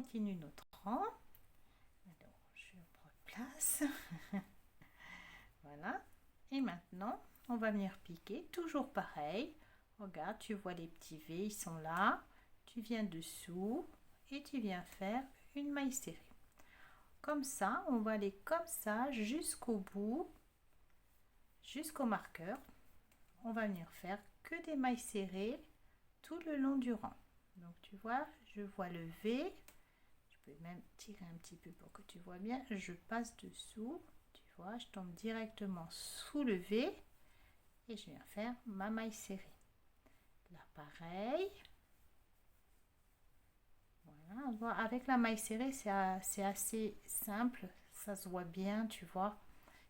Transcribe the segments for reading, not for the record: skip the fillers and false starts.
continue notre rang. Alors, je prends place. Voilà. Et maintenant, on va venir piquer. Toujours pareil. Regarde, tu vois les petits V, ils sont là. Tu viens dessous et tu viens faire une maille serrée. Comme ça, on va aller comme ça jusqu'au bout, jusqu'au marqueur. On va venir faire que des mailles serrées tout le long du rang. Donc tu vois, je vois le V. Je peux même tirer un petit peu pour que tu vois bien. Je passe dessous. Tu vois, je tombe directement sous le V et je viens faire ma maille serrée. Là, pareil. Voilà, avec la maille serrée, c'est assez simple. Ça se voit bien, tu vois.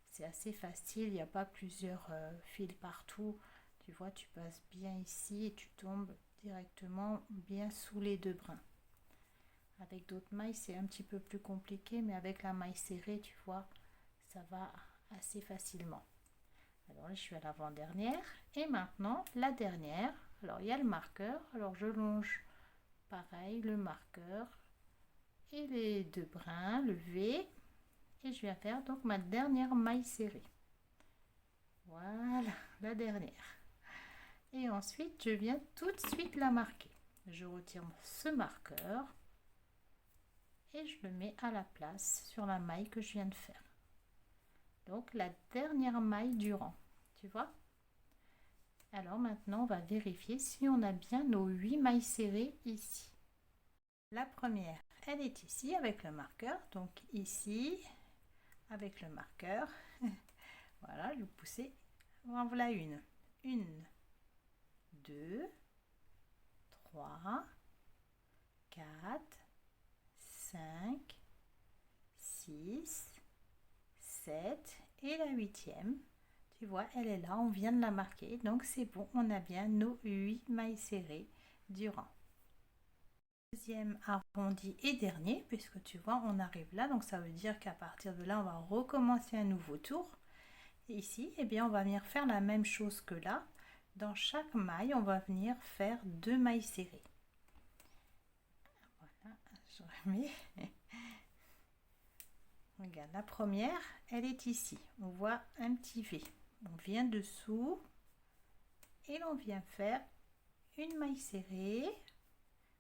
C'est assez facile. Il n'y a pas plusieurs fils partout. Tu vois, tu passes bien ici et tu tombes directement bien sous les deux brins. Avec d'autres mailles, c'est un petit peu plus compliqué, mais avec la maille serrée, tu vois, ça va assez facilement. Alors là, je suis à l'avant-dernière. Et maintenant, la dernière. Alors, il y a le marqueur. Alors, je longe pareil, le marqueur et les deux brins, le V. Et je viens faire donc ma dernière maille serrée. Voilà, la dernière. Et ensuite, je viens tout de suite la marquer. Je retire ce marqueur et je le mets à la place sur la maille que je viens de faire. Donc la dernière maille du rang, tu vois. Alors maintenant, on va vérifier si on a bien nos 8 mailles serrées ici. La première, elle est ici avec le marqueur, donc ici avec le marqueur. Voilà, je vais pousser. Voilà une. Une, deux, trois, quatre, 5, 6, 7 et la huitième. Tu vois, elle est là, on vient de la marquer. Donc c'est bon, on a bien nos 8 mailles serrées du rang. Deuxième arrondi et dernier, puisque tu vois, on arrive là. Donc ça veut dire qu'à partir de là, on va recommencer un nouveau tour. Et ici, eh bien, on va venir faire la même chose que là. Dans chaque maille, on va venir faire 2 mailles serrées. Voilà, je remets. Regarde, la première, elle est ici. On voit un petit V. On vient dessous et l'on vient faire une maille serrée.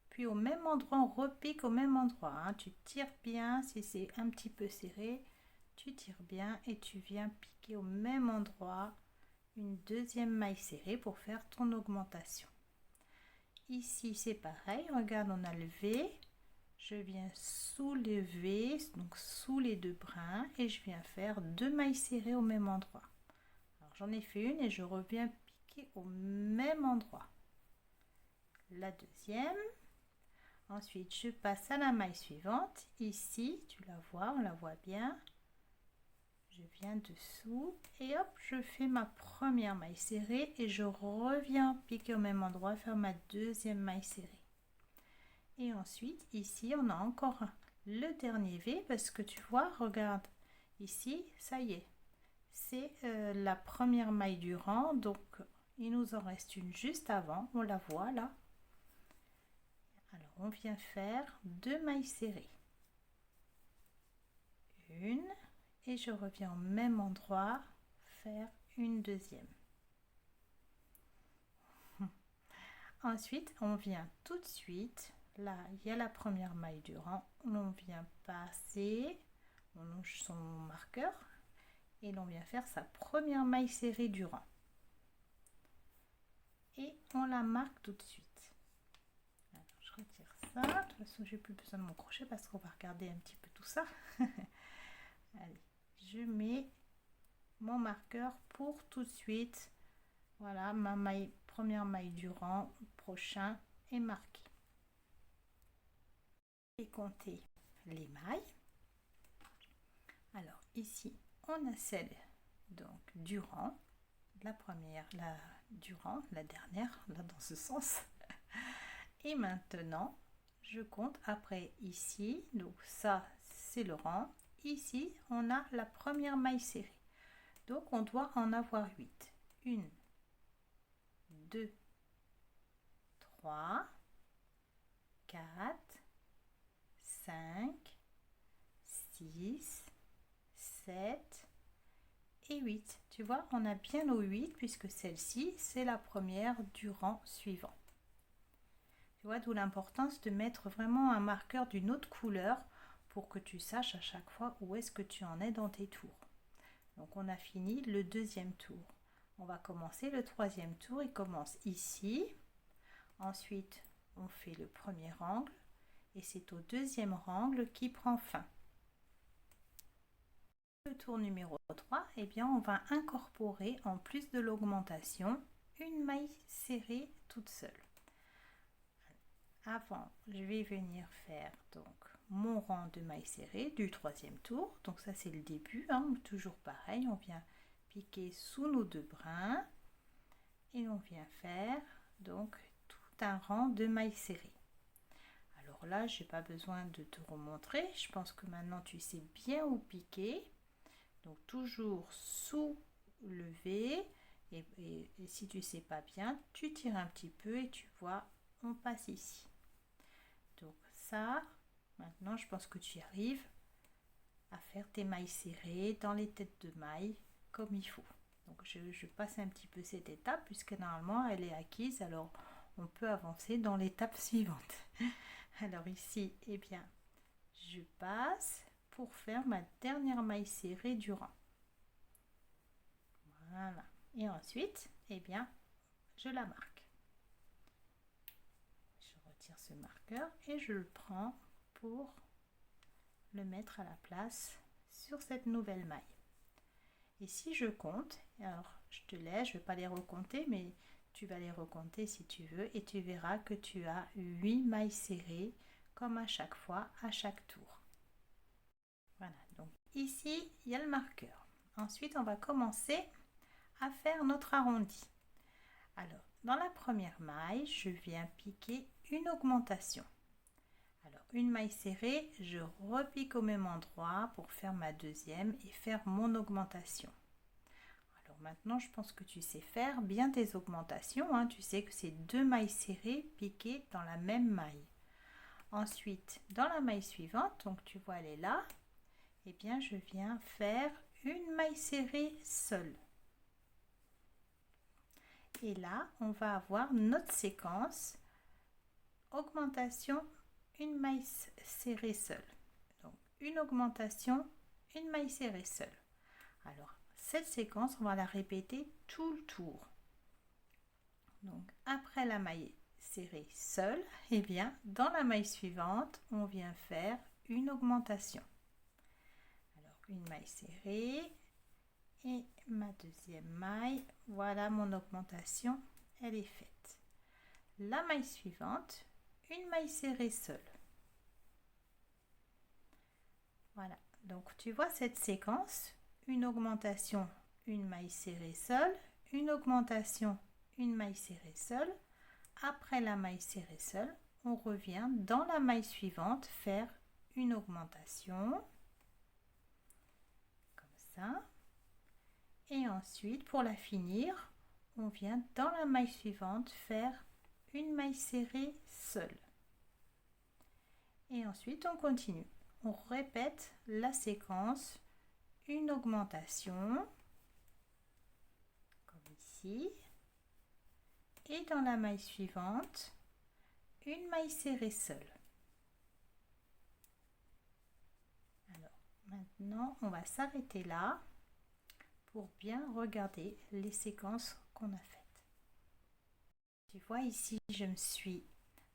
Puis au même endroit, on repique au même endroit. Hein. Tu tires bien, si c'est un petit peu serré, tu tires bien et tu viens piquer au même endroit une deuxième maille serrée pour faire ton augmentation. Ici, c'est pareil. Regarde, on a le V. Je viens soulever, donc sous les deux brins, et je viens faire 2 mailles serrées au même endroit. Alors j'en ai fait une et je reviens piquer au même endroit. La deuxième. Ensuite, je passe à la maille suivante. Ici, tu la vois, on la voit bien. Je viens dessous et hop, je fais ma première maille serrée et je reviens piquer au même endroit, faire ma deuxième maille serrée. Et ensuite, ici, on a encore le dernier V parce que tu vois, regarde, ici, ça y est, c'est la première maille du rang. Donc, il nous en reste une juste avant, on la voit là. Alors, on vient faire 2 mailles serrées. Une, et je reviens au même endroit, faire une deuxième. Ensuite, on vient tout de suite. Là, il y a la première maille du rang. On vient passer, on longe son marqueur et l'on vient faire sa première maille serrée du rang. Et on la marque tout de suite. Alors, je retire ça. De toute façon, j'ai plus besoin de mon crochet parce qu'on va regarder un petit peu tout ça. Allez, je mets mon marqueur pour tout de suite. Voilà, ma maille, première maille du rang prochain est marquée. Et compter les mailles. Alors ici, on a celle donc du rang, la première, du rang, la dernière, là dans ce sens. Et maintenant, je compte après ici, donc ça c'est le rang. Ici, on a la première maille serrée. Donc on doit en avoir 8. 1, 2, 3, 4, 5, 6, 7 et 8. Tu vois, on a bien nos 8 puisque celle-ci, c'est la première du rang suivant. Tu vois, d'où l'importance de mettre vraiment un marqueur d'une autre couleur pour que tu saches à chaque fois où est-ce que tu en es dans tes tours. Donc on a fini le deuxième tour. On va commencer le troisième tour. Il commence ici. Ensuite, on fait le premier angle et c'est au deuxième angle qui prend fin. Le tour numéro 3, eh bien, on va incorporer en plus de l'augmentation une maille serrée toute seule. Avant, je vais venir faire donc mon rang de mailles serrées du troisième tour. Donc ça c'est le début, hein, toujours pareil, on vient piquer sous nos deux brins et on vient faire donc tout un rang de mailles serrées. Alors là, j'ai pas besoin de te remontrer, je pense que maintenant tu sais bien où piquer. Donc toujours soulever et si tu sais pas bien, tu tires un petit peu et tu vois, on passe ici. Donc ça, maintenant je pense que tu arrives à faire tes mailles serrées dans les têtes de mailles comme il faut. Donc je passe un petit peu cette étape puisque normalement elle est acquise, alors on peut avancer dans l'étape suivante. Alors ici, eh bien, je passe pour faire ma dernière maille serrée du rang. Voilà. Et ensuite, eh bien, je la marque. Je retire ce marqueur et je le prends pour le mettre à la place sur cette nouvelle maille. Et si je compte, alors je te laisse, je ne vais pas les recompter, mais tu vas les recompter si tu veux et tu verras que tu as 8 mailles serrées comme à chaque fois, à chaque tour. Voilà, donc ici il y a le marqueur. Ensuite on va commencer à faire notre arrondi. Alors dans la première maille, je viens piquer une augmentation. Alors une maille serrée, je repique au même endroit pour faire ma deuxième et faire mon augmentation. Alors maintenant je pense que tu sais faire bien tes augmentations, hein. Tu sais que c'est 2 mailles serrées piquées dans la même maille. Ensuite dans la maille suivante, donc tu vois elle est là, et bien je viens faire une maille serrée seule. Et là on va avoir notre séquence augmentation, une maille serrée seule. Donc une augmentation, une maille serrée seule. Alors cette séquence, on va la répéter tout le tour. Donc après la maille serrée seule, et bien dans la maille suivante, on vient faire une augmentation. Alors une maille serrée et ma deuxième maille, voilà mon augmentation, elle est faite. La maille suivante, une maille serrée seule. Voilà, donc tu vois cette séquence, une augmentation, une maille serrée seule, une augmentation, une maille serrée seule. Après la maille serrée seule, on revient dans la maille suivante faire une augmentation, comme ça. Et ensuite, pour la finir, on vient dans la maille suivante faire une maille serrée seule. Et ensuite, on continue. On répète la séquence, une augmentation, comme ici. Et dans la maille suivante, une maille serrée seule. Alors, maintenant, on va s'arrêter là pour bien regarder les séquences qu'on a faites. Tu vois ici, je me suis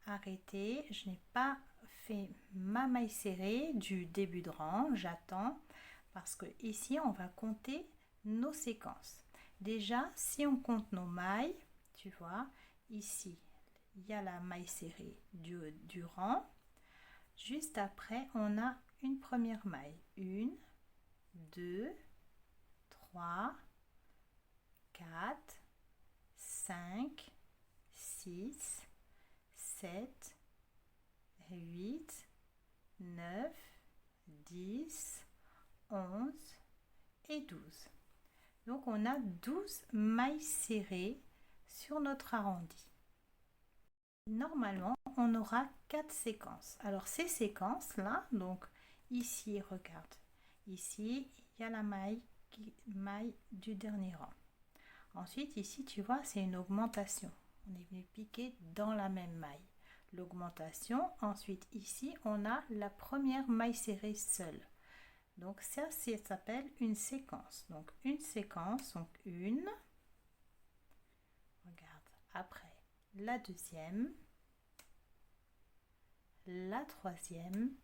arrêtée, je n'ai pas fait ma maille serrée du début de rang, j'attends parce que ici on va compter nos séquences. Déjà, si on compte nos mailles, tu vois, ici il y a la maille serrée du rang. Juste après, on a une première maille. 1, 2, 3, 4, 5, 6, 7, 8, 9, 10, 11 et 12. Donc on a 12 mailles serrées sur notre arrondi. Normalement, on aura 4 séquences. Alors ces séquences là, donc ici regarde, Ici, il y a la maille du dernier rang. Ensuite, ici, tu vois, c'est une augmentation. On est venu piquer dans la même maille. L'augmentation. Ensuite, ici, on a la première maille serrée seule. Donc, ça s'appelle une séquence. Donc, une séquence, donc une. Regarde, après, la deuxième, la troisième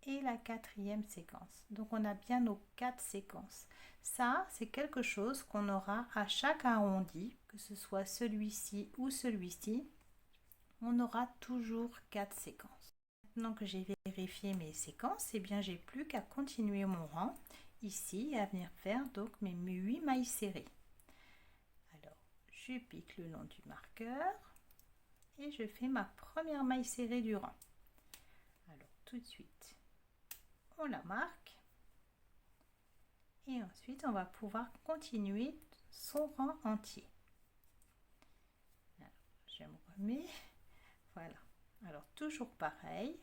et la quatrième séquence. Donc, on a bien nos 4 séquences. Ça, c'est quelque chose qu'on aura à chaque arrondi, que ce soit celui-ci ou celui-ci. On aura toujours 4 séquences. Maintenant que j'ai vérifié mes séquences, eh bien, j'ai plus qu'à continuer mon rang ici et à venir faire donc mes 8 mailles serrées. Alors, je pique le long du marqueur et je fais ma première maille serrée du rang. Alors, tout de suite, on la marque. Et ensuite, on va pouvoir continuer son rang entier. Alors, je me remets. Voilà. Alors, toujours pareil.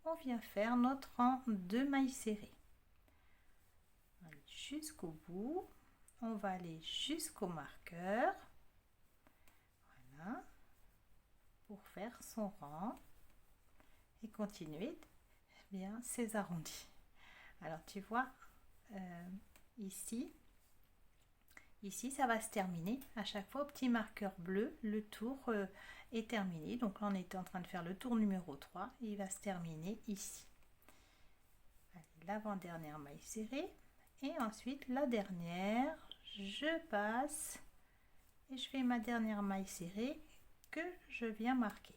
On vient faire notre rang de mailles serrées. Jusqu'au bout. On va aller jusqu'au marqueur. Voilà. Pour faire son rang. Et continuer bien ces arrondis. Alors, tu vois, ici, ça va se terminer. À chaque fois, au petit marqueur bleu, le tour est terminé. Donc là, on était en train de faire le tour numéro 3. Et il va se terminer ici. L'avant-dernière maille serrée. Et ensuite, la dernière, je passe et je fais ma dernière maille serrée que je viens marquer.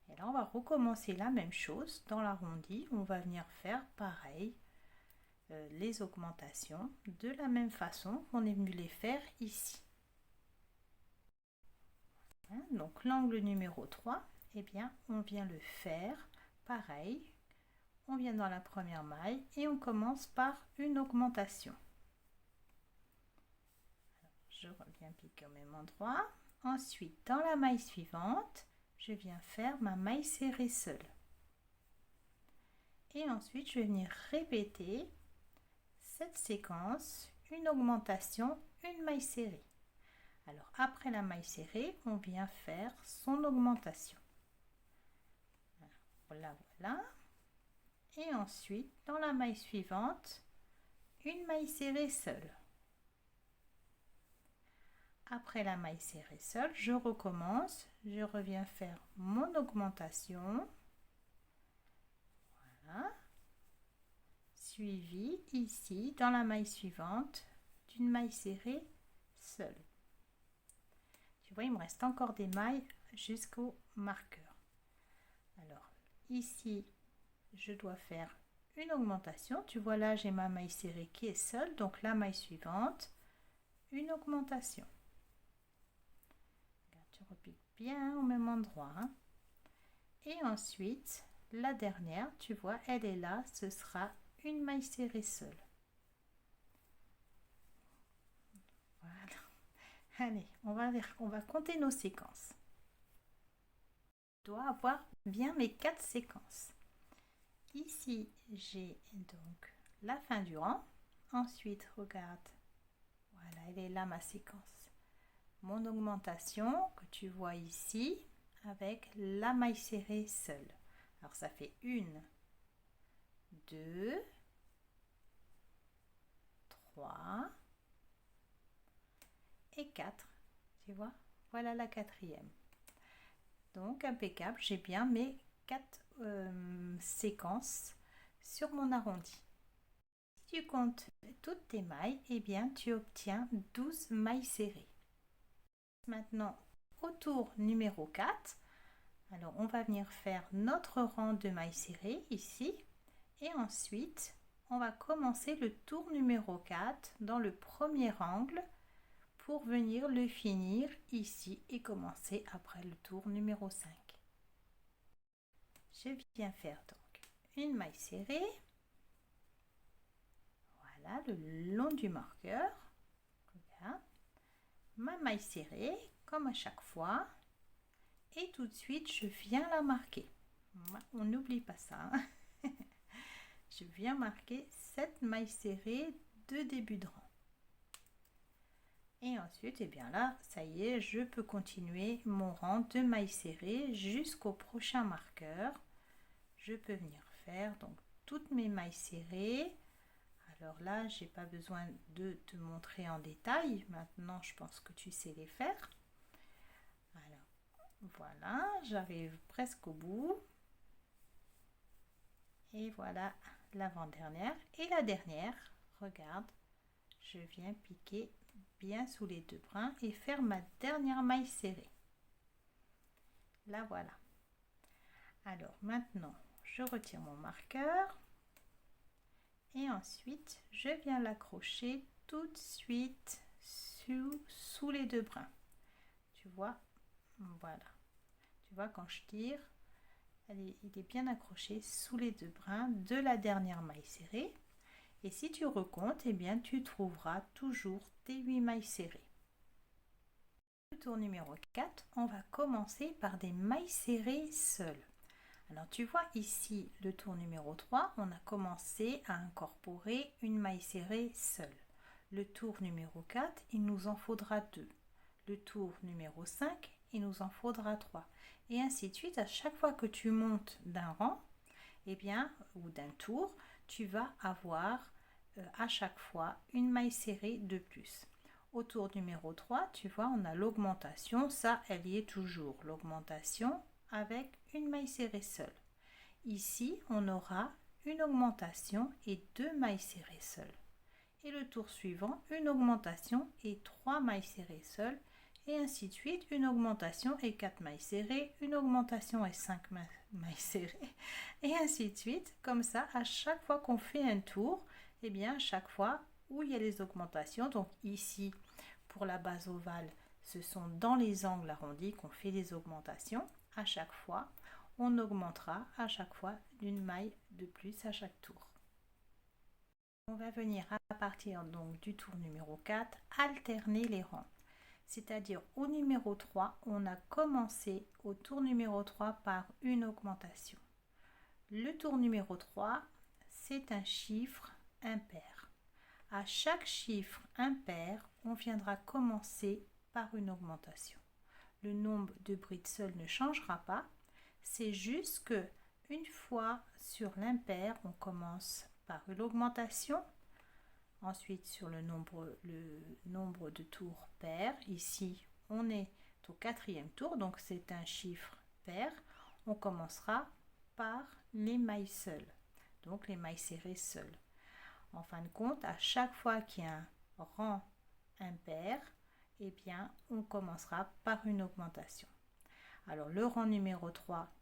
Et là, on va recommencer la même chose dans l'arrondi. On va venir faire pareil. Les augmentations de la même façon qu'on est venu les faire ici. Donc l'angle numéro 3, eh bien on vient le faire pareil. On vient dans la première maille et on commence par une augmentation. Alors, je reviens piquer au même endroit. Ensuite, dans la maille suivante, je viens faire ma maille serrée seule. Et ensuite, je vais venir répéter cette séquence, une augmentation, une maille serrée. Alors après la maille serrée, on vient faire son augmentation. Voilà, voilà. Et ensuite, dans la maille suivante, une maille serrée seule. Après la maille serrée seule, je recommence, je reviens faire mon augmentation. Voilà. Suivi ici, dans la maille suivante, d'une maille serrée seule. Tu vois, il me reste encore des mailles jusqu'au marqueur. Alors, ici, je dois faire une augmentation. Tu vois, là, j'ai ma maille serrée qui est seule. Donc, la maille suivante, une augmentation. Regarde, tu repiques bien au même endroit. Hein. Et ensuite, la dernière, tu vois, elle est là. Ce sera une maille serrée seule. Voilà. Allez, on va compter nos séquences. Je dois avoir bien mes 4 séquences. Ici, j'ai donc la fin du rang. Ensuite, regarde, voilà, elle est là ma séquence. Mon augmentation que tu vois ici avec la maille serrée seule. Alors, ça fait 1, 2, 3 et 4. Tu vois, voilà la quatrième. Donc, impeccable, j'ai bien mes 4 séquences sur mon arrondi. Si tu comptes toutes tes mailles, eh bien tu obtiens 12 mailles serrées. Maintenant, au tour numéro 4, alors on va venir faire notre rang de mailles serrées ici. Et ensuite, on va commencer le tour numéro 4 dans le premier angle pour venir le finir ici et commencer après le tour numéro 5. Je viens faire donc une maille serrée, voilà, le long du marqueur, regarde, ma maille serrée comme à chaque fois, et tout de suite je viens la marquer. On n'oublie pas ça, hein. Je viens marquer 7 mailles serrées de début de rang. Et ensuite, et bien là, ça y est, je peux continuer mon rang de mailles serrées jusqu'au prochain marqueur. Je peux venir faire donc toutes mes mailles serrées. Alors là, j'ai pas besoin de te montrer en détail. Maintenant, je pense que tu sais les faire. Alors, voilà, j'arrive presque au bout. Et voilà l'avant-dernière. Et la dernière, regarde, je viens piquer bien sous les deux brins et faire ma dernière maille serrée. Là, voilà. Alors, maintenant, je retire mon marqueur. Et ensuite, je viens l'accrocher tout de suite sous les deux brins. Tu vois, voilà. Tu vois, quand je tire, il est bien accroché sous les deux brins de la dernière maille serrée. Et si tu recomptes, eh bien, tu trouveras toujours tes 8 mailles serrées. Le tour numéro 4, on va commencer par des mailles serrées seules. Alors tu vois ici le tour numéro 3, on a commencé à incorporer une maille serrée seule. Le tour numéro 4, il nous en faudra 2. Le tour numéro 5, il nous en faudra 3. Et ainsi de suite, à chaque fois que tu montes d'un rang, eh bien, ou d'un tour, tu vas avoir à chaque fois une maille serrée de plus. Au tour numéro 3, tu vois, on a l'augmentation, ça, elle y est toujours, l'augmentation avec une maille serrée seule. Ici, on aura une augmentation et 2 mailles serrées seules. Et le tour suivant, une augmentation et 3 mailles serrées seules. Et ainsi de suite, une augmentation et 4 mailles serrées, une augmentation et 5 mailles serrées. Et ainsi de suite, comme ça, à chaque fois qu'on fait un tour, et bien à chaque fois où il y a les augmentations, donc ici, pour la base ovale, ce sont dans les angles arrondis qu'on fait les augmentations. À chaque fois, on augmentera à chaque fois d'une maille de plus à chaque tour. On va venir à partir donc du tour numéro 4 alterner les rangs. C'est-à-dire au numéro 3, on a commencé au tour numéro 3 par une augmentation. Le tour numéro 3, c'est un chiffre impair. À chaque chiffre impair, on viendra commencer par une augmentation. Le nombre de brides seules ne changera pas. C'est juste que une fois sur l'impair, on commence par une augmentation. Ensuite, sur le nombre de tours pair, ici, on est au 4e tour, donc c'est un chiffre pair. On commencera par les mailles seules, donc les mailles serrées seules. En fin de compte, à chaque fois qu'il y a un rang impair, eh bien, on commencera par une augmentation. Alors, le rang numéro 3,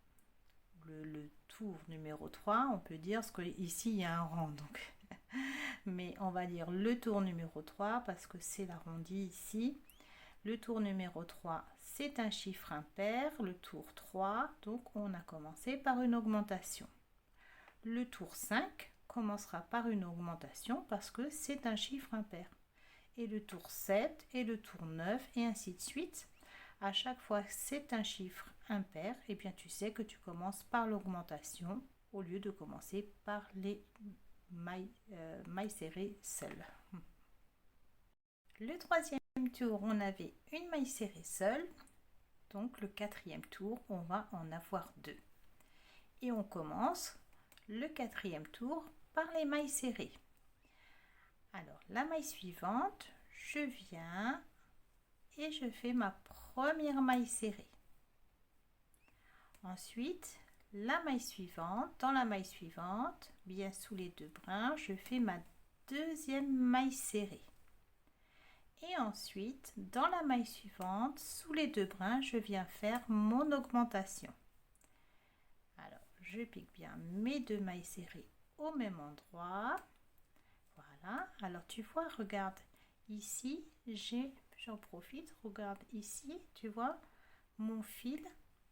le tour numéro 3, on peut dire, parce qu'ici, il y a un rang, donc... mais on va dire le tour numéro 3, parce que c'est l'arrondi ici. Le tour numéro 3, c'est un chiffre impair. Le tour 3, donc on a commencé par une augmentation. Le tour 5 commencera par une augmentation parce que c'est un chiffre impair. Et le tour 7 et le tour 9 et ainsi de suite. À chaque fois que c'est un chiffre impair, et bien tu sais que tu commences par l'augmentation au lieu de commencer par les mailles serrées seules. Le 3e tour, on avait une maille serrée seule. Donc le 4e tour, on va en avoir 2. Et on commence le 4e tour par les mailles serrées. Alors la maille suivante, je viens et je fais ma première maille serrée. Ensuite, la maille suivante, dans la maille suivante, bien sous les deux brins, je fais ma deuxième maille serrée. Et ensuite, dans la maille suivante, sous les deux brins, je viens faire mon augmentation. Alors, je pique bien mes 2 mailles serrées au même endroit. Voilà. Alors, tu vois, regarde, ici, j'en profite, regarde ici, tu vois, mon fil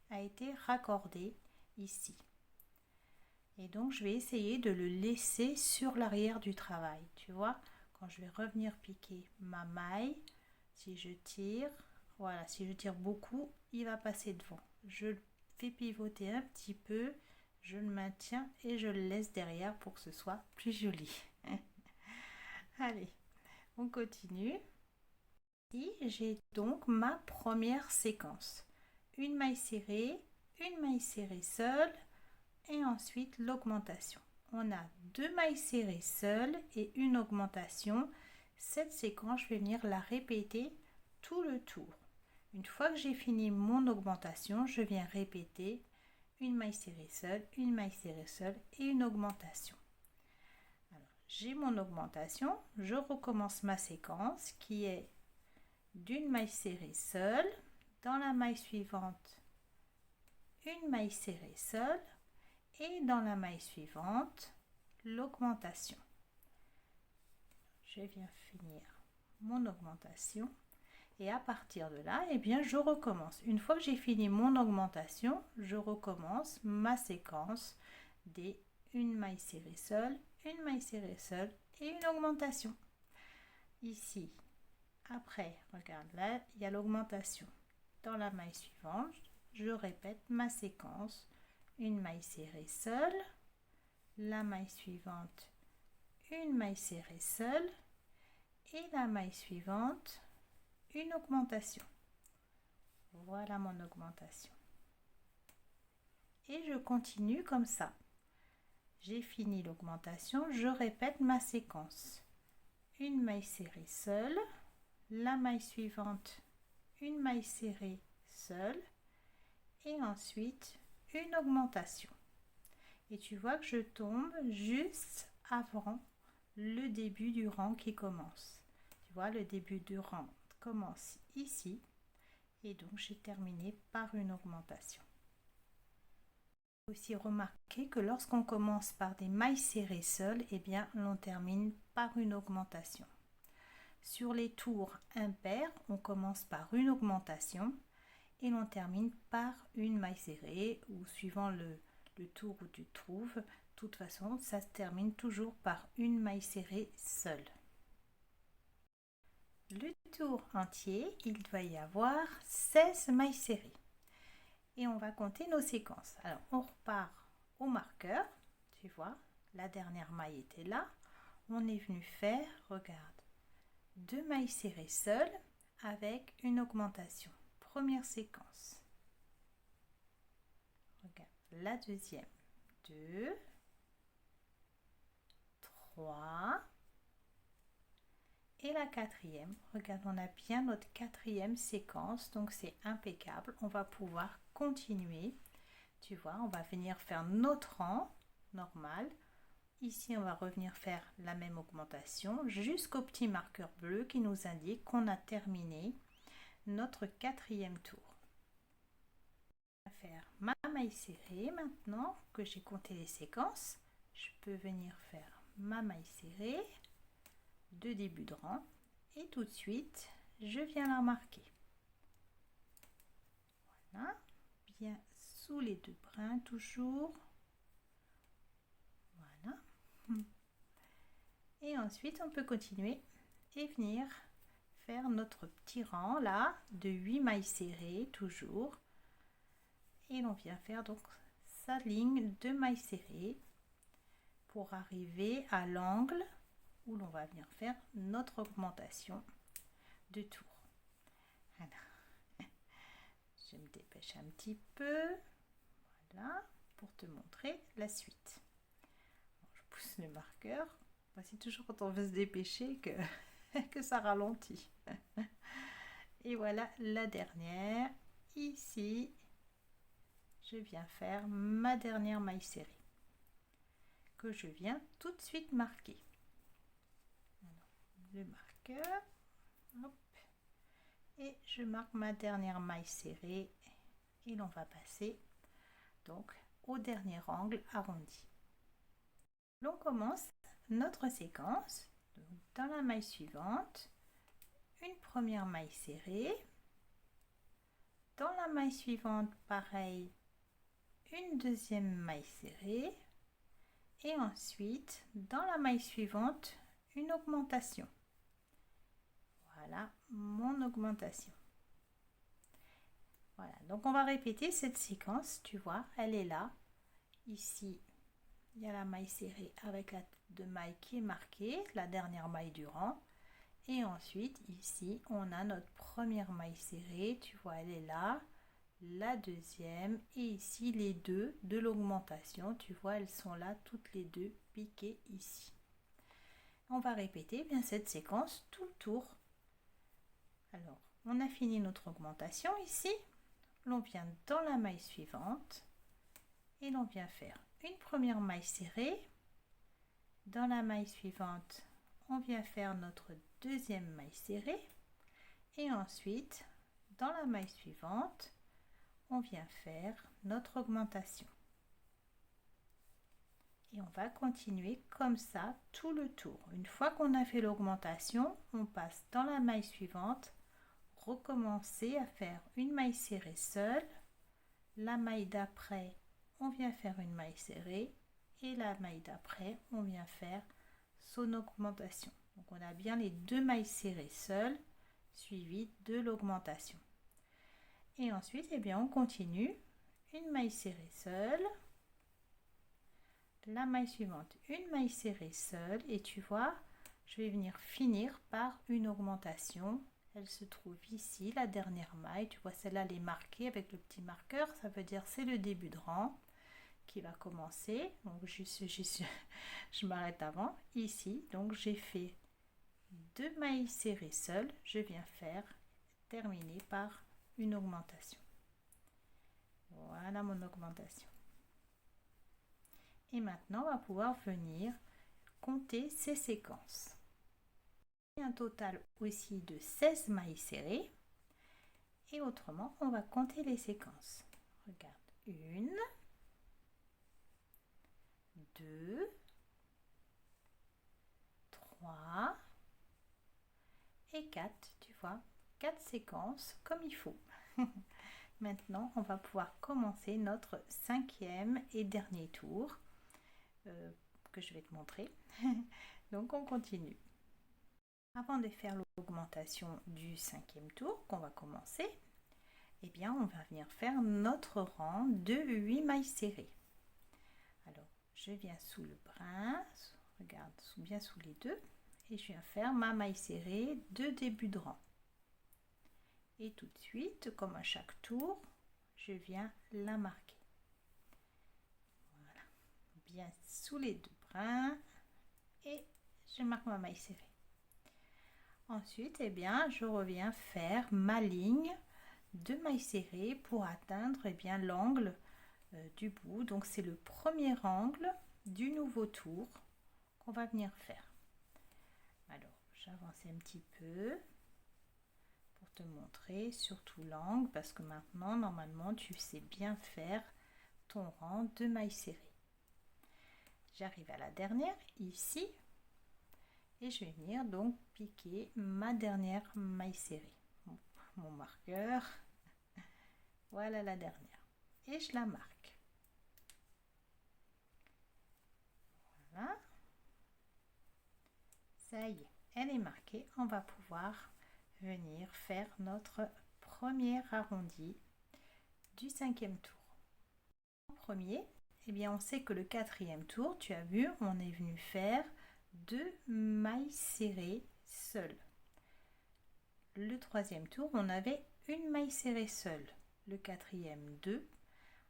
a été raccordé ici. Et donc, je vais essayer de le laisser sur l'arrière du travail, tu vois. Quand je vais revenir piquer ma maille, si je tire, voilà, si je tire beaucoup, il va passer devant. Je fais pivoter un petit peu je le maintiens et je le laisse derrière pour que ce soit plus joli. Allez, on continue. Et j'ai donc ma première séquence. Une maille serrée seule et ensuite l'augmentation. On a 2 mailles serrées seules et une augmentation. Cette séquence, je vais venir la répéter tout le tour. Une fois que j'ai fini mon augmentation, je viens répéter une maille serrée seule, une maille serrée seule et une augmentation. J'ai mon augmentation, je recommence ma séquence qui est d'une maille serrée seule, dans la maille suivante, une maille serrée seule et dans la maille suivante, l'augmentation. Je viens finir mon augmentation et à partir de là, eh bien, je recommence. Une fois que j'ai fini mon augmentation, je recommence ma séquence des une maille serrée seule, une maille serrée seule et une augmentation. Ici, après, regarde là, il y a l'augmentation. Dans la maille suivante, je répète ma séquence. Une maille serrée seule, la maille suivante, une maille serrée seule et la maille suivante, une augmentation. Voilà mon augmentation. Et je continue comme ça. J'ai fini l'augmentation, je répète ma séquence. Une maille serrée seule, la maille suivante, une maille serrée seule et ensuite une augmentation. Et tu vois que je tombe juste avant le début du rang qui commence. Tu vois, le début du rang commence ici et donc j'ai terminé par une augmentation. Aussi remarquer que lorsqu'on commence par des mailles serrées seules, eh bien l'on termine par une augmentation. Sur les tours impairs, on commence par une augmentation et l'on termine par une maille serrée ou suivant le tour où tu te trouves. De toute façon, ça se termine toujours par une maille serrée seule. Le tour entier, il doit y avoir 16 mailles serrées. Et on va compter nos séquences. Alors, on repart au marqueur. Tu vois, la dernière maille était là. On est venu faire, regarde, 2 mailles serrées seules avec une augmentation. Première séquence. Regarde, la deuxième. 2, 3 et la quatrième. Regarde, on a bien notre quatrième séquence, donc c'est impeccable. On va pouvoir continuer. Tu vois, on va venir faire notre rang normal. Ici, on va revenir faire la même augmentation jusqu'au petit marqueur bleu qui nous indique qu'on a terminé notre quatrième tour. On va faire ma maille serrée maintenant que j'ai compté les séquences. Je peux venir faire ma maille serrée de début de rang et tout de suite, je viens la marquer. Voilà, bien sous les deux brins toujours. Voilà. Et ensuite, on peut continuer et venir faire notre petit rang là de 8 mailles serrées toujours. Et l'on vient faire donc sa ligne de mailles serrées pour arriver à l'angle où l'on va venir faire notre augmentation de tour. Alors, je me dépêche un petit peu, voilà, pour te montrer la suite. Bon, je pousse le marqueur. C'est toujours quand on veut se dépêcher que ça ralentit. Et voilà la dernière. Ici, je viens faire ma dernière maille serrée que je viens tout de suite marquer. Alors, le marqueur, hop, et je marque ma dernière maille serrée et l'on va passer donc au dernier angle arrondi. L'on commence notre séquence. Donc, dans la maille suivante, une première maille serrée, dans la maille suivante pareil, une deuxième maille serrée et ensuite dans la maille suivante une augmentation. Voilà mon augmentation. Voilà, donc on va répéter cette séquence, tu vois, elle est là Ici, il y a la maille serrée avec la tête de maille qui est marquée, la dernière maille du rang. Et ensuite, ici, on a notre première maille serrée. Tu vois, elle est là. La deuxième. Et ici, les deux de l'augmentation. Tu vois, elles sont là, toutes les deux piquées ici. On va répéter bien cette séquence tout le tour. Alors, on a fini notre augmentation ici. L'on vient dans la maille suivante. Et l'on vient faire une première maille serrée. Dans la maille suivante, on vient faire notre deuxième maille serrée. Et ensuite, dans la maille suivante, on vient faire notre augmentation. Et on va continuer comme ça tout le tour. Une fois qu'on a fait l'augmentation, on passe dans la maille suivante, recommencer à faire une maille serrée seule. La maille d'après, on vient faire une maille serrée. Et la maille d'après, on vient faire son augmentation. Donc on a bien les deux mailles serrées seules, suivies de l'augmentation. Et ensuite, eh bien, on continue. Une maille serrée seule. La maille suivante, une maille serrée seule. Et tu vois, je vais venir finir par une augmentation. Elle se trouve ici, la dernière maille. Tu vois, celle-là, elle est marquée avec le petit marqueur. Ça veut dire c'est le début de rang qui va commencer. Donc, je m'arrête avant. Ici, donc j'ai fait deux mailles serrées seules. Je viens faire terminer par une augmentation. Voilà mon augmentation. Et maintenant, on va pouvoir venir compter ces séquences. Un total aussi de 16 mailles serrées. Et autrement, on va compter les séquences. Regarde, 1, 2, 3 et 4. Tu vois, 4 séquences comme il faut. Maintenant, on va pouvoir commencer notre cinquième et dernier tour que je vais te montrer. Donc, on continue. Avant de faire l'augmentation du cinquième tour qu'on va commencer, eh bien, on va venir faire notre rang de 8 mailles serrées. Alors, je viens sous le brin, regarde, bien sous les deux, et je viens faire ma maille serrée de début de rang. Et tout de suite, comme à chaque tour, je viens la marquer. Voilà, bien sous les deux brins, et je marque ma maille serrée. Ensuite, eh bien, je reviens faire ma ligne de mailles serrées pour atteindre eh bien l'angle du bout. Donc, c'est le premier angle du nouveau tour qu'on va venir faire. Alors, j'avance un petit peu pour te montrer surtout l'angle parce que maintenant, normalement, tu sais bien faire ton rang de mailles serrées. J'arrive à la dernière ici. Et je vais venir donc piquer ma dernière maille serrée. Mon marqueur. Voilà la dernière. Et je la marque. Voilà. Ça y est, elle est marquée. On va pouvoir venir faire notre premier arrondi du cinquième tour. En premier, eh bien, on sait que le quatrième tour, tu as vu, on est venu faire 2 mailles serrées seules. Le troisième tour, on avait une maille serrée seule. Le quatrième, 2.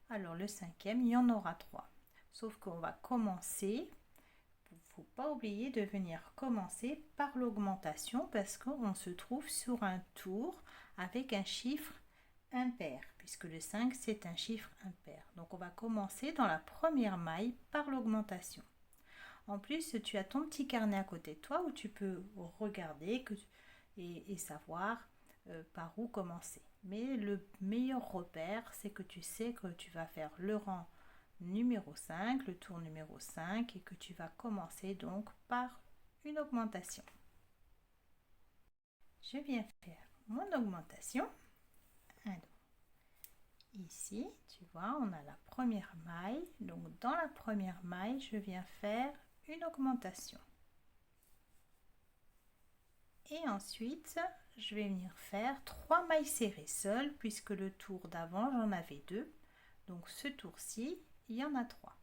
Alors le cinquième, il y en aura 3. Sauf qu'on va commencer, il ne faut pas oublier de venir commencer par l'augmentation parce qu'on se trouve sur un tour avec un chiffre impair, puisque le 5, c'est un chiffre impair. Donc on va commencer dans la première maille par l'augmentation. En plus, tu as ton petit carnet à côté de toi où tu peux regarder et savoir par où commencer. Mais le meilleur repère, c'est que tu sais que tu vas faire le rang numéro 5, le tour numéro 5 et que tu vas commencer donc par une augmentation. Je viens faire mon augmentation. Alors, ici, tu vois, on a la première maille. Donc, dans la première maille, je viens faire une augmentation. Et ensuite, je vais venir faire 3 mailles serrées seules puisque le tour d'avant, j'en avais 2. Donc, ce tour-ci, il y en a 3.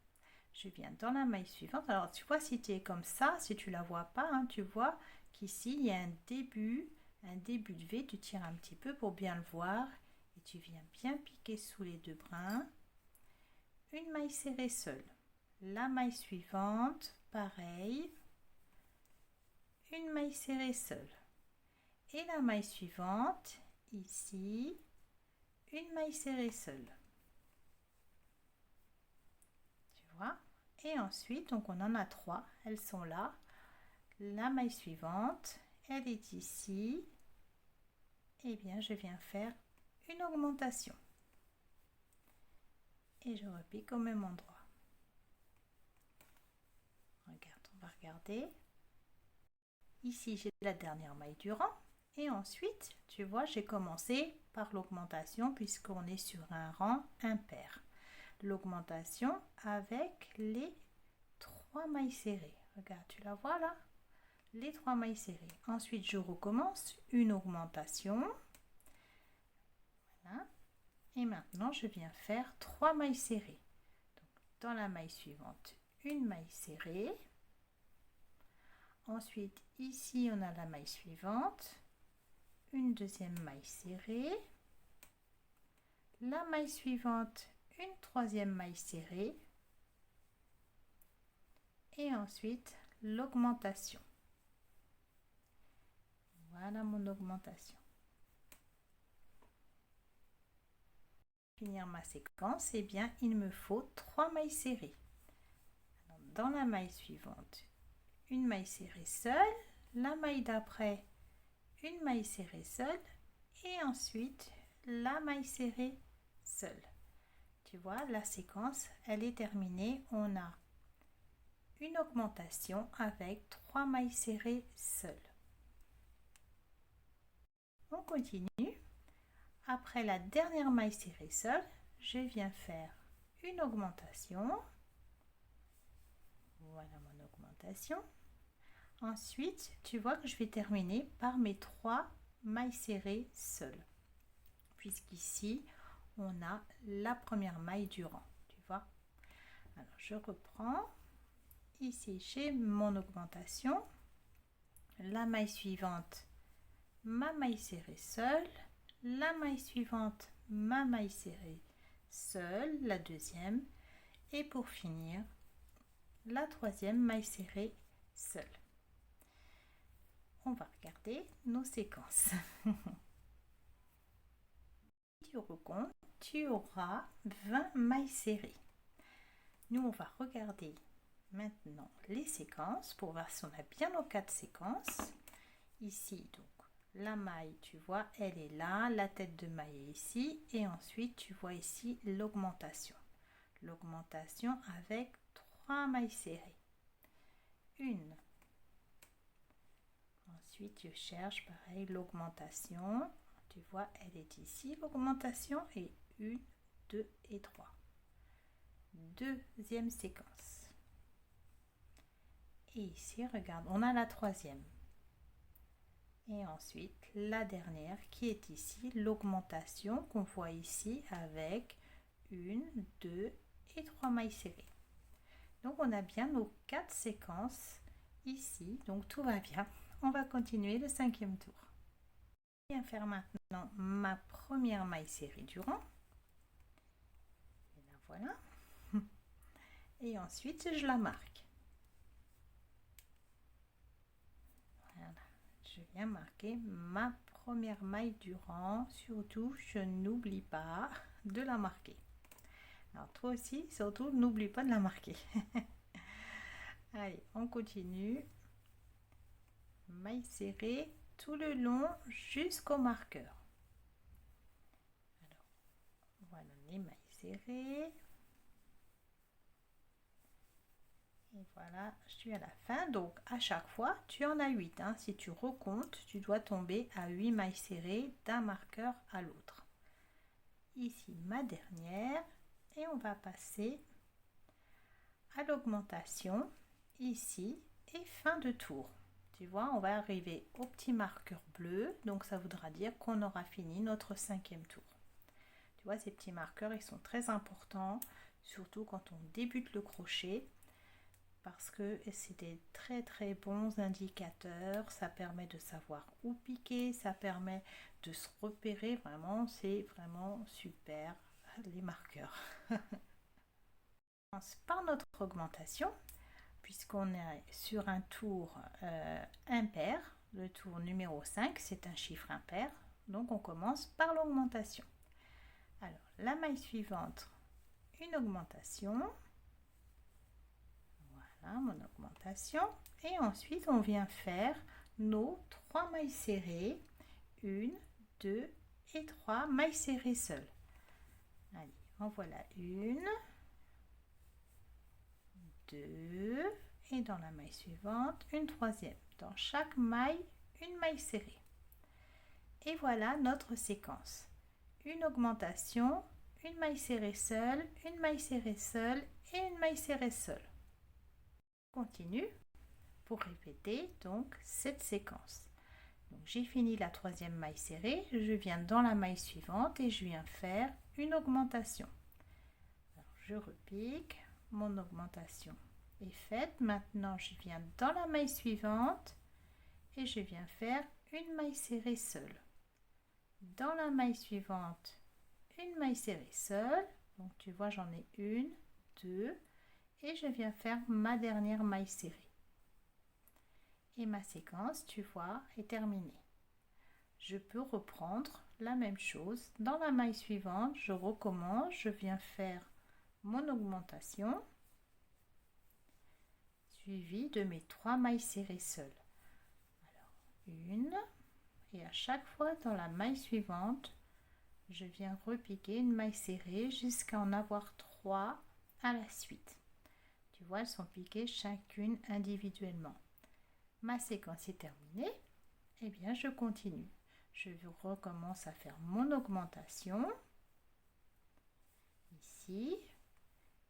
Je viens dans la maille suivante. Alors tu vois, si tu es comme ça, si tu la vois pas, hein, tu vois qu'ici il y a un début de V. Tu tires un petit peu pour bien le voir et tu viens bien piquer sous les 2 brins. Une maille serrée seule. La maille suivante, pareil, une maille serrée seule. Et la maille suivante, ici, une maille serrée seule. Tu vois? Et ensuite, donc on en a 3, elles sont là. La maille suivante, elle est ici. Et bien, je viens faire une augmentation. Et je repique au même endroit. Regarde, on va regarder. Ici, j'ai la dernière maille du rang. Et ensuite, tu vois, j'ai commencé par l'augmentation puisqu'on est sur un rang impair. L'augmentation avec les 3 mailles serrées. Regarde, tu la vois là? Les 3 mailles serrées. Ensuite, je recommence une augmentation. Voilà. Et maintenant, je viens faire 3 mailles serrées. Donc, dans la maille suivante, une maille serrée. Ensuite, ici, on a la maille suivante. Une deuxième maille serrée. La maille suivante, une troisième maille serrée. Et ensuite, l'augmentation. Voilà mon augmentation. Pour finir ma séquence, eh bien, il me faut 3 mailles serrées. Alors, dans la maille suivante, une maille serrée seule, la maille d'après, une maille serrée seule, et ensuite la maille serrée seule. Tu vois, la séquence, elle est terminée. On a une augmentation avec 3 mailles serrées seules. On continue. Après la dernière maille serrée seule, je viens faire une augmentation. Voilà mon augmentation. Ensuite, tu vois que je vais terminer par mes 3 mailles serrées seules. Puisqu'ici, on a la première maille du rang. Tu vois? Alors, je reprends. Ici, j'ai mon augmentation. La maille suivante, ma maille serrée seule. La maille suivante, ma maille serrée seule, la deuxième. Et pour finir, la troisième maille serrée seule. On va regarder nos séquences. Tu recomptes, tu auras 20 mailles serrées. Nous, on va regarder maintenant les séquences pour voir si on a bien nos 4 séquences. Ici, donc, la maille, tu vois, elle est là, la tête de maille est ici, et ensuite, tu vois ici l'augmentation. L'augmentation avec 3 mailles serrées. Une. Ensuite, je cherche, pareil, l'augmentation. Tu vois, elle est ici, l'augmentation, et 1, 2 et 3. Deuxième séquence. Et ici, regarde, on a la troisième. Et ensuite, la dernière qui est ici, l'augmentation qu'on voit ici avec 1, 2 et 3 mailles serrées. Donc, on a bien nos 4 séquences ici. Donc, tout va bien. On va continuer le 5e tour. Je viens faire maintenant ma première maille serrée du rang. Et la voilà. Et ensuite, je la marque. Voilà. Je viens marquer ma première maille du rang. Surtout, je n'oublie pas de la marquer. Alors, toi aussi, surtout, n'oublie pas de la marquer. Allez, on continue. Maille serrée tout le long jusqu'au marqueur. Alors, voilà les mailles serrées. Et voilà, je suis à la fin. Donc, à chaque fois, tu en as 8. Hein. Si tu recomptes, tu dois tomber à 8 mailles serrées d'un marqueur à l'autre. Ici, ma dernière. Et on va passer à l'augmentation. Ici, et fin de tour. Tu vois, on va arriver au petit marqueur bleu. Donc, ça voudra dire qu'on aura fini notre 5e tour. Tu vois, ces petits marqueurs, ils sont très importants. surtout quand on débute le crochet, parce que c'est des très bons indicateurs. Ça permet de savoir où piquer, ça permet de se repérer. Vraiment, c'est vraiment super, les marqueurs. On commence par notre augmentation, puisqu'on est sur un tour impair. Le tour numéro 5, c'est un chiffre impair, donc on commence par l'augmentation. Alors, la maille suivante, une augmentation. Voilà mon augmentation. Et ensuite, on vient faire nos 3 mailles serrées. 1, 2 et 3 mailles serrées seules. Allez, en voilà une, 2, et dans la maille suivante, une troisième. Dans chaque maille, une maille serrée. Et voilà notre séquence. Une augmentation, une maille serrée seule, une maille serrée seule et une maille serrée seule. On continue pour répéter donc cette séquence. Donc j'ai fini la troisième maille serrée, je viens dans la maille suivante et je viens faire une augmentation. Alors, je repique, mon augmentation est faite. Maintenant je viens dans la maille suivante et je viens faire une maille serrée seule. Dans la maille suivante, une maille serrée seule. Donc tu vois, j'en ai une, deux, et je viens faire ma dernière maille serrée. Et ma séquence, tu vois, est terminée. Je peux reprendre la même chose. Dans la maille suivante, je recommence, je viens faire mon augmentation, suivi de mes 3 mailles serrées seules. Alors, une, et à chaque fois dans la maille suivante, je viens repiquer une maille serrée jusqu'à en avoir 3 à la suite. Tu vois, elles sont piquées chacune individuellement. Ma séquence est terminée. Et bien, je continue. Je recommence à faire mon augmentation ici,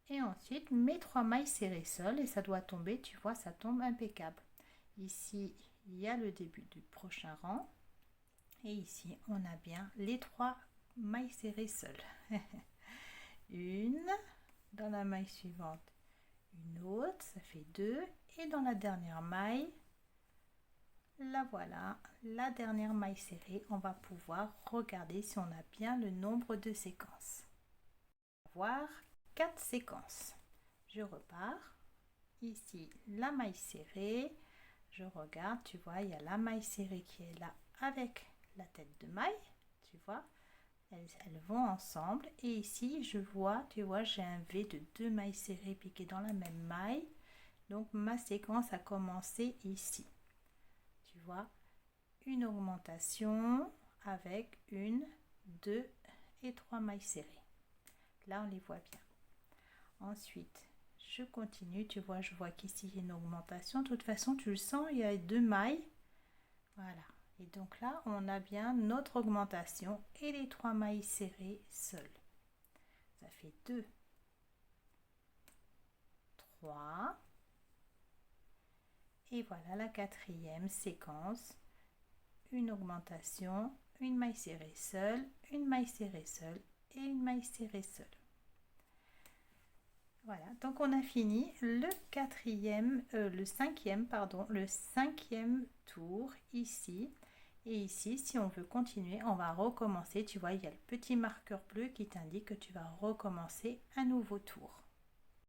et ensuite mes 3 mailles serrées seules, et ça doit tomber, tu vois, ça tombe impeccable. Ici, il y a le début du prochain rang, et ici, on a bien les 3 mailles serrées seules. Une, dans la maille suivante, une autre, ça fait 2, et dans la dernière maille, la voilà, la dernière maille serrée. On va pouvoir regarder si on a bien le nombre de séquences. On va voir 4 séquences. Je repars. Ici, la maille serrée. Je regarde, tu vois, il y a la maille serrée qui est là avec la tête de maille. Tu vois, elles vont ensemble. Et ici, je vois, tu vois, j'ai un V de 2 mailles serrées piquées dans la même maille. Donc, ma séquence a commencé ici. Tu vois, une augmentation avec 1, 2 et 3 mailles serrées. Là, on les voit bien. Ensuite, je continue. Tu vois, je vois qu'ici, il y a une augmentation. De toute façon, tu le sens, il y a 2 mailles. Voilà. Et donc là, on a bien notre augmentation et les 3 mailles serrées seules. Ça fait 2, 3. Et voilà la quatrième séquence. Une augmentation, une maille serrée seule, une maille serrée seule et une maille serrée seule. Voilà, donc on a fini le cinquième tour ici. Et ici, si on veut continuer, on va recommencer. Tu vois, il y a le petit marqueur bleu qui t'indique que tu vas recommencer un nouveau tour.